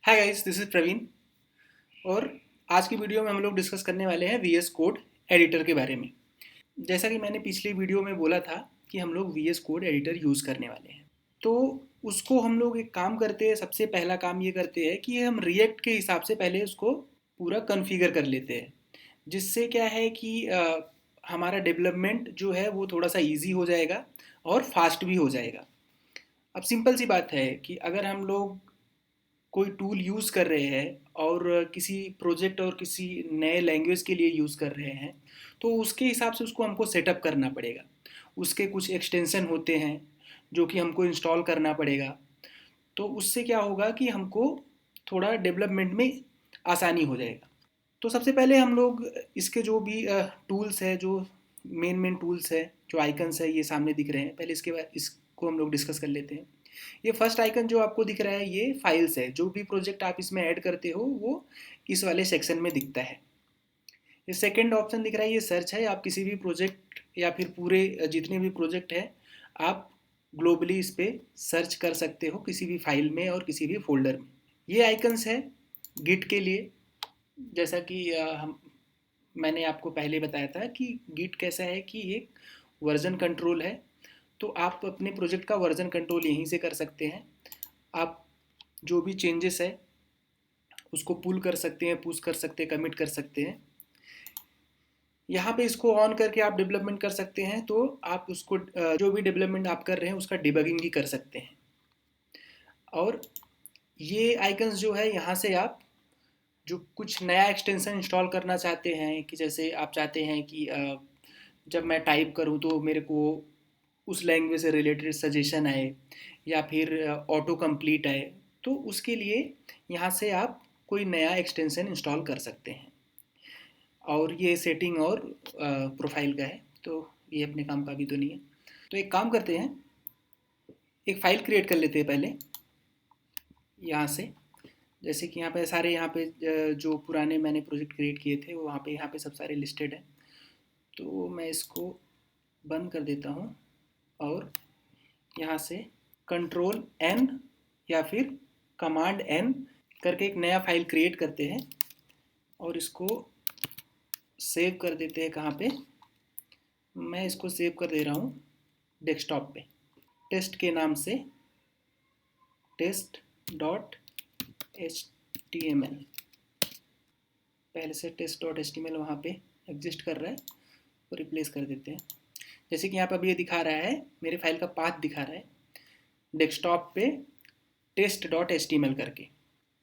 Hi guys, this is Praveen. और आज की वीडियो में हम लोग डिस्कस करने वाले हैं वीएस कोड एडिटर के बारे में। जैसा कि मैंने पिछली वीडियो में बोला था कि हम लोग वीएस कोड एडिटर यूज़ करने वाले हैं, तो उसको हम लोग एक काम करते हैं। सबसे पहला काम ये करते हैं कि हम रिएक्ट के हिसाब से पहले उसको पूरा कॉन्फ़िगर कर लेते हैं, जिससे क्या है कि हमारा डेवलपमेंट जो है वो थोड़ा सा इजी हो जाएगा और फास्ट भी हो जाएगा। अब सिंपल सी बात है कि अगर हम लोग कोई टूल यूज़ कर रहे हैं और किसी प्रोजेक्ट और किसी नए लैंग्वेज के लिए यूज़ कर रहे हैं, तो उसके हिसाब से उसको हमको सेटअप करना पड़ेगा। उसके कुछ एक्सटेंशन होते हैं जो कि हमको इंस्टॉल करना पड़ेगा। तो उससे क्या होगा कि हमको थोड़ा डेवलपमेंट में आसानी हो जाएगा। तो सबसे पहले हम लोग इसके जो भी टूल्स है, जो मेन मेन टूल्स है, जो आइकन्स है, ये सामने दिख रहे हैं। पहले इसके बाद इसको हम लोग डिस्कस कर लेते हैं। ये फर्स्ट आइकन जो आपको दिख रहा है, ये फाइल्स है। जो भी प्रोजेक्ट आप इसमें ऐड करते हो वो इस वाले सेक्शन में दिखता है। ये सेकंड ऑप्शन दिख रहा है, ये सर्च है। आप किसी भी प्रोजेक्ट या फिर पूरे जितने भी प्रोजेक्ट है, आप ग्लोबली इस पर सर्च कर सकते हो किसी भी फाइल में और किसी भी फोल्डर में। ये आइकन्स है गिट के लिए। जैसा कि मैंने आपको पहले बताया था कि गिट कैसा है कि एक वर्जन कंट्रोल है। तो आप अपने प्रोजेक्ट का वर्जन कंट्रोल यहीं से कर सकते हैं। आप जो भी चेंजेस है उसको पुल कर सकते हैं, पुश कर सकते हैं, कमिट कर सकते हैं। यहाँ पे इसको ऑन करके आप डेवलपमेंट कर सकते हैं। तो आप उसको जो भी डेवलपमेंट आप कर रहे हैं उसका डिबगिंग भी कर सकते हैं। और ये आइकन्स जो है, यहाँ से आप जो कुछ नया एक्सटेंशन इंस्टॉल करना चाहते हैं, कि जैसे आप चाहते हैं कि जब मैं टाइप करूँ तो मेरे को उस लैंग्वेज से रिलेटेड सजेशन आए या फिर ऑटो कंप्लीट आए, तो उसके लिए यहाँ से आप कोई नया एक्सटेंशन इंस्टॉल कर सकते हैं। और ये सेटिंग और प्रोफाइल का है, तो ये अपने काम का भी तो नहीं है। तो एक काम करते हैं, एक फ़ाइल क्रिएट कर लेते हैं पहले यहाँ से। जैसे कि यहाँ पे सारे, यहाँ पे जो पुराने मैंने प्रोजेक्ट क्रिएट किए थे वो यहाँ पे सब सारे लिस्टेड हैं। तो मैं इसको बंद कर देता हूँ और यहाँ से कंट्रोल एन या फिर कमांड एन करके एक नया फाइल क्रिएट करते हैं और इसको सेव कर देते हैं। कहाँ पे? मैं इसको सेव कर दे रहा हूँ डेस्कटॉप पे, टेस्ट के नाम से, test dot H T M L. पहले से test dot H T M L वहाँ पे एग्जिस्ट कर रहा है, तो रिप्लेस कर देते हैं। जैसे कि यहाँ पर अभी ये दिखा रहा है, मेरे फाइल का पाथ दिखा रहा है डेस्कटॉप पे test dot H T M L करके।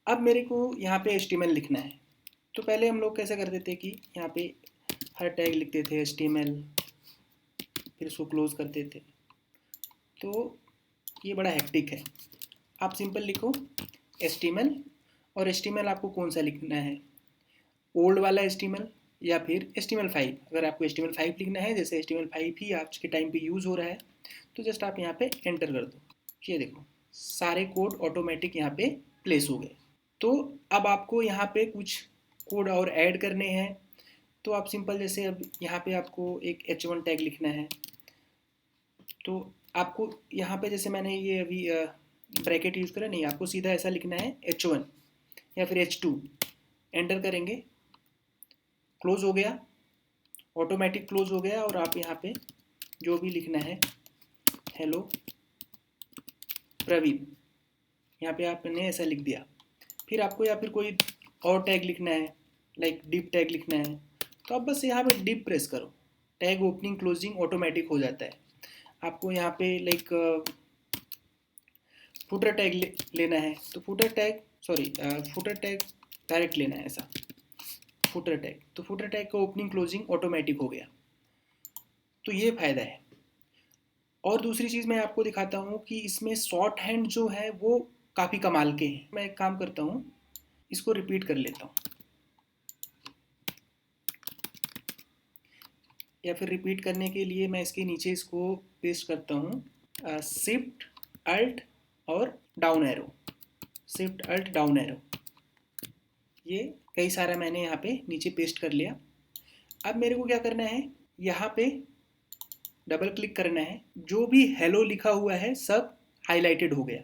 अब मेरे को यहाँ पे एच टी एम एल लिखना है। तो पहले हम लोग कैसे करते थे कि यहाँ पे हर टैग लिखते थे एच टी एम एल, फिर उसको क्लोज करते थे। तो ये बड़ा हेक्टिक है। आप सिंपल लिखो एच टी एम एल। और एच टी एम एल आपको कौन सा लिखना है, ओल्ड वाला एच टी एम एल या फिर एच टी एम एल 5। अगर आपको एच टी एम एल 5 लिखना है, जैसे एच टी एम एल 5 ही आज के टाइम पे यूज़ हो रहा है, तो जस्ट आप यहाँ पे एंटर कर दो। ये देखो सारे कोड ऑटोमेटिक यहाँ पे प्लेस हो गए। तो अब आपको यहाँ पे कुछ कोड और ऐड करने हैं। तो आप सिंपल, जैसे अब यहाँ पे आपको एक H1 टैग लिखना है। तो आपको यहाँ पे, जैसे मैंने ये अभी ब्रैकेट यूज़ करा नहीं, आपको सीधा ऐसा लिखना है H1 या फिर H2। एंटर करेंगे, क्लोज हो गया, ऑटोमेटिक क्लोज हो गया। और आप यहाँ पे जो भी लिखना है, हेलो प्रवीण, यहाँ पे आपने ऐसा लिख दिया। फिर आपको या फिर कोई और टैग लिखना है, लाइक डिप टैग लिखना है, तो आप बस यहाँ पे डिप प्रेस करो, टैग ओपनिंग क्लोजिंग ऑटोमेटिक हो जाता है। आपको यहाँ पे लाइक फुटर टैग लेना है, तो footer tag, sorry, footer tag direct लेना है, ऐसा फुटर टैग। तो फुटर टैग का ओपनिंग क्लोजिंग ऑटोमेटिक हो गया। तो ये फ़ायदा है। और दूसरी चीज़ मैं आपको दिखाता हूँ कि इसमें शॉर्ट हैंड जो है वो काफ़ी कमाल के हैं। मैं एक काम करता हूँ, इसको रिपीट कर लेता हूँ, या फिर रिपीट करने के लिए मैं इसके नीचे इसको पेस्ट करता हूँ, शिफ्ट अल्ट और down arrow, shift alt down arrow. ये कई सारा मैंने यहाँ पे नीचे पेस्ट कर लिया। अब मेरे को क्या करना है, यहाँ पे डबल क्लिक करना है। जो भी हेलो लिखा हुआ है सब हाईलाइटेड हो गया।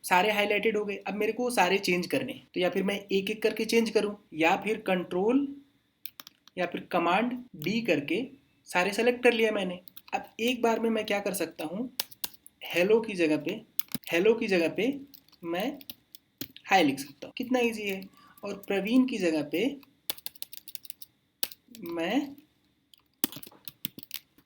सारे हाईलाइटेड हो गए। अब मेरे को सारे चेंज करने, तो या फिर मैं एक एक करके चेंज करूं, या फिर कंट्रोल या फिर कमांड डी करके सारे सेलेक्ट कर लिया मैंने। अब एक बार में मैं क्या कर सकता हूँ, हेलो की जगह पे मैं हाई लिख सकता हूँ। कितना इजी है। और प्रवीण की जगह पे मैं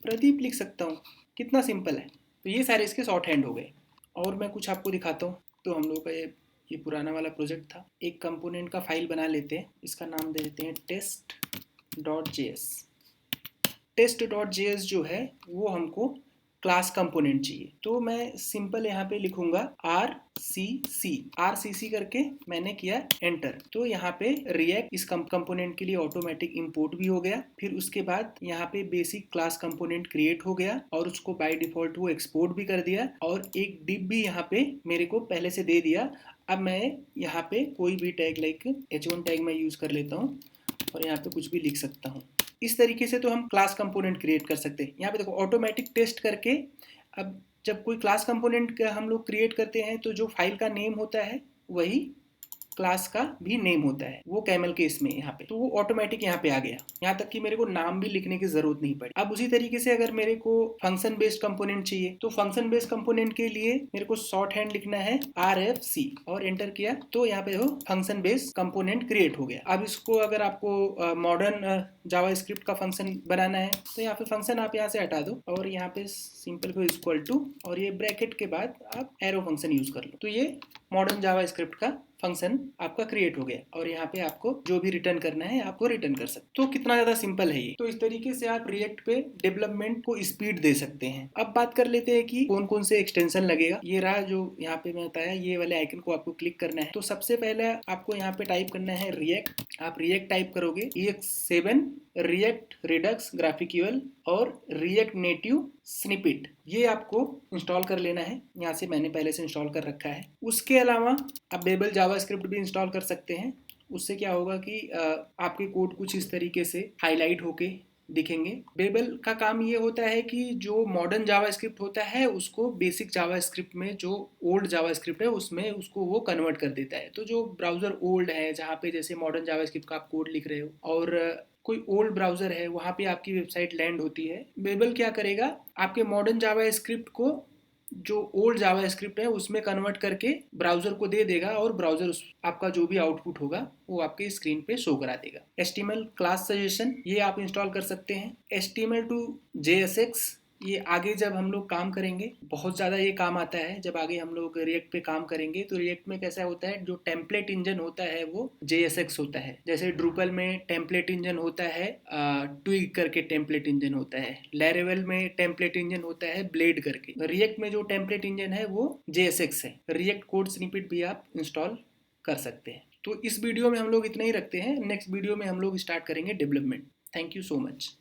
प्रदीप लिख सकता हूँ। कितना सिंपल है। तो ये सारे इसके शॉर्ट हैंड हो गए। और मैं कुछ आपको दिखाता हूँ। तो हम लोग का ये पुराना वाला प्रोजेक्ट था। एक कंपोनेंट का फाइल बना लेते हैं, इसका नाम दे देते हैं test.js। test.js जो है वो हमको क्लास कंपोनेंट चाहिए। तो मैं सिंपल यहाँ पे लिखूंगा RCC करके मैंने किया एंटर। तो यहाँ पे रिएक्ट इस कंपोनेंट के लिए ऑटोमेटिक इंपोर्ट भी हो गया। फिर उसके बाद यहाँ पे बेसिक क्लास कंपोनेंट क्रिएट हो गया और उसको बाय डिफॉल्ट वो एक्सपोर्ट भी कर दिया और एक डिव भी यहाँ पे मेरे को पहले से दे दिया। अब मैं यहाँ पे कोई भी टैग लाइक h1 टैग मैं यूज कर लेता हूँ और यहाँ पे कुछ भी लिख सकता हूँ। इस तरीके से तो हम क्लास कंपोनेंट क्रिएट कर सकते हैं। यहाँ पे देखो ऑटोमेटिक टेस्ट करके, अब जब कोई क्लास कंपोनेंट हम लोग क्रिएट करते हैं तो जो फाइल का नेम होता है वही क्लास का भी नेम होता है, वो कैमल केस में यहाँ पे, तो वो ऑटोमेटिक यहाँ पे आ गया। यहाँ तक कि मेरे को नाम भी लिखने की जरूरत नहीं पड़ी। अब उसी तरीके से अगर मेरे को फंक्शन बेस्ड कंपोनेंट चाहिए तो फंक्शन बेस्ड कंपोनेंट के लिए मेरे को शॉर्ट हैंड लिखना है RFC और एंटर किया तो यहाँ पे फंक्शन बेस्ड कंपोनेंट क्रिएट हो गया। अब इसको अगर आपको मॉडर्न जावास्क्रिप्ट का फंक्शन बनाना है तो यहाँ पे फंक्शन आप यहाँ से हटा दो और यहाँ पे सिंपल को इक्वल टू और ये ब्रैकेट के बाद आप एरो फंक्शन यूज कर लो। तो ये मॉडर्न जावास्क्रिप्ट का फंक्शन आपका क्रिएट हो गया और यहाँ पे आपको जो भी रिटर्न करना है आपको रिटर्न कर सकते। तो कितना ज्यादा सिंपल है ये। तो इस तरीके से आप रिएक्ट पे डेवलपमेंट को स्पीड दे सकते हैं। अब बात कर लेते हैं कि कौन कौन से एक्सटेंशन लगेगा। ये रहा जो यहाँ पे मैं बताया, ये वाले आइकन को आपको क्लिक करना है। तो सबसे पहले आपको यहाँ पे टाइप करना है रिएक्ट। आप रिएक्ट टाइप करोगे, EX7 रिएक्ट रिडक्स ग्राफिक्यूल और रिएक्ट नेटिव स्निपेट, ये आपको इंस्टॉल कर लेना है। यहाँ से मैंने पहले से इंस्टॉल कर रखा है। उसके अलावा आप बेबल जावास्क्रिप्ट भी इंस्टॉल कर सकते हैं। उससे क्या होगा कि आपके कोड कुछ इस तरीके से हाईलाइट होके दिखेंगे। बेबल का काम ये होता है कि जो मॉडर्न जावास्क्रिप्ट होता है उसको बेसिक जावास्क्रिप्ट में, जो ओल्ड जावास्क्रिप्ट है उसमें उसको वो कन्वर्ट कर देता है। तो जो ब्राउजर ओल्ड है, जहाँ पे जैसे मॉडर्न जावास्क्रिप्ट का आप कोड लिख रहे हो और कोई ओल्ड ब्राउजर है वहाँ पे आपकी वेबसाइट लैंड होती है, बेबल क्या करेगा, आपके मॉडर्न जावास्क्रिप्ट को जो ओल्ड जावास्क्रिप्ट है उसमें कन्वर्ट करके ब्राउजर को दे देगा और ब्राउजर आपका जो भी आउटपुट होगा वो आपके स्क्रीन पे शो करा देगा। HTML क्लास सजेशन, ये आप इंस्टॉल कर सकते हैं। HTML to JSX, ये आगे जब हम लोग काम करेंगे बहुत ज़्यादा ये काम आता है। जब आगे हम लोग रिएक्ट पे काम करेंगे तो रिएक्ट में कैसा होता है, जो टेम्पलेट इंजन होता है वो JSX होता है। जैसे ड्रूपल में टेम्पलेट इंजन होता है ट्विग करके टेम्पलेट इंजन होता है, लैरेवल में टेम्पलेट इंजन होता है ब्लेड करके। रिएक्ट में जो टेम्पलेट इंजन है वो JSX है। रिएक्ट कोड स्निपेट भी आप इंस्टॉल कर सकते हैं। तो इस वीडियो में हम लोग इतना ही रखते हैं। नेक्स्ट वीडियो में हम लोग स्टार्ट करेंगे development. Thank you so much.